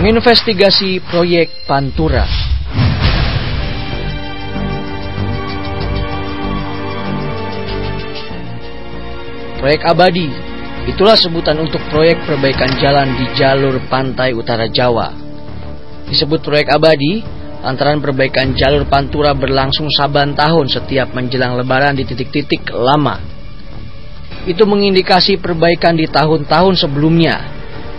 Menginvestigasi proyek Pantura. Proyek abadi, itulah sebutan untuk proyek perbaikan jalan di jalur pantai utara Jawa. Disebut proyek abadi lantaran perbaikan jalur Pantura berlangsung saban tahun setiap menjelang lebaran di titik-titik lama. Itu mengindikasi perbaikan di tahun-tahun sebelumnya,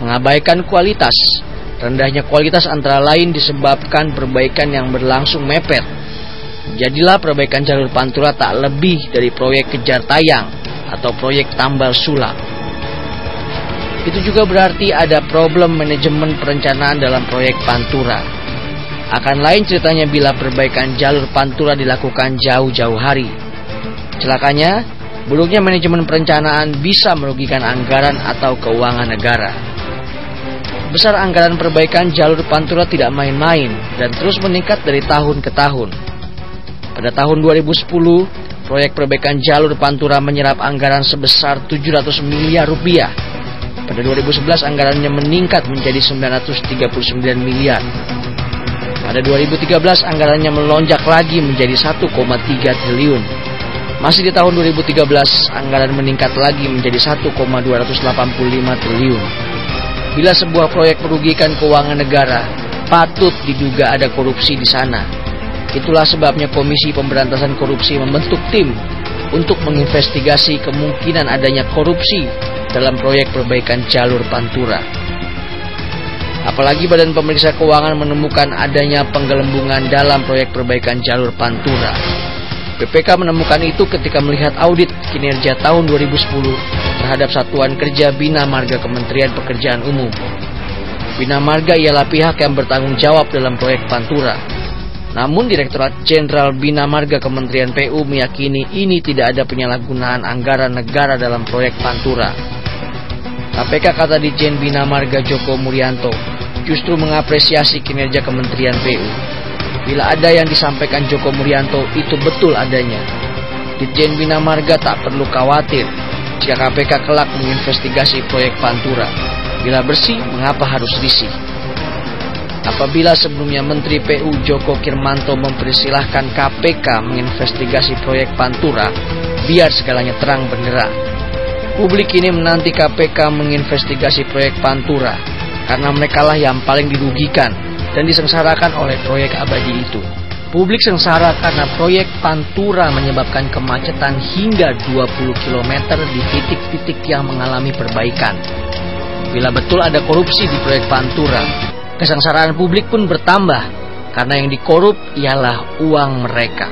mengabaikan kualitas. Rendahnya kualitas antara lain disebabkan perbaikan yang berlangsung mepet. Jadilah perbaikan jalur Pantura tak lebih dari proyek kejar tayang atau proyek tambal sulam. Itu juga berarti ada problem manajemen perencanaan dalam proyek Pantura. Akan lain ceritanya bila perbaikan jalur Pantura dilakukan jauh-jauh hari. Celakanya, buruknya manajemen perencanaan bisa merugikan anggaran atau keuangan negara. Besar anggaran perbaikan jalur Pantura tidak main-main dan terus meningkat dari tahun ke tahun. Pada tahun 2010, proyek perbaikan jalur Pantura menyerap anggaran sebesar 700 miliar rupiah. Pada 2011 anggarannya meningkat menjadi 939 miliar. Pada 2013 anggarannya melonjak lagi menjadi 1,3 triliun. Masih di tahun 2013 anggaran meningkat lagi menjadi 1,285 triliun. Bila sebuah proyek merugikan keuangan negara, patut diduga ada korupsi di sana. Itulah sebabnya Komisi Pemberantasan Korupsi membentuk tim untuk menginvestigasi kemungkinan adanya korupsi dalam proyek perbaikan jalur Pantura. Apalagi Badan Pemeriksa Keuangan menemukan adanya penggelembungan dalam proyek perbaikan jalur Pantura. BPK menemukan itu ketika melihat audit kinerja tahun 2010 terhadap Satuan Kerja Bina Marga Kementerian Pekerjaan Umum. Bina Marga ialah pihak yang bertanggung jawab dalam proyek Pantura. Namun Direktorat Jenderal Bina Marga Kementerian PU meyakini ini tidak ada penyalahgunaan anggaran negara dalam proyek Pantura. KPK, kata Ditjen Bina Marga Joko Murianto, justru mengapresiasi kinerja Kementerian PU. Bila ada yang disampaikan Joko Murianto itu betul adanya. Ditjen Bina Marga tak perlu khawatir jika KPK kelak menginvestigasi proyek Pantura. Bila bersih, mengapa harus risih? Apabila sebelumnya Menteri PU Joko Kirmanto mempersilahkan KPK menginvestigasi proyek Pantura, biar segalanya terang benderang. Publik ini menanti KPK menginvestigasi proyek Pantura karena merekalah yang paling dirugikan dan disengsarakan oleh proyek abadi itu. Publik sengsara karena proyek Pantura menyebabkan kemacetan hingga 20 km di titik-titik yang mengalami perbaikan. Bila betul ada korupsi di proyek Pantura, kesengsaraan publik pun bertambah karena yang dikorup ialah uang mereka.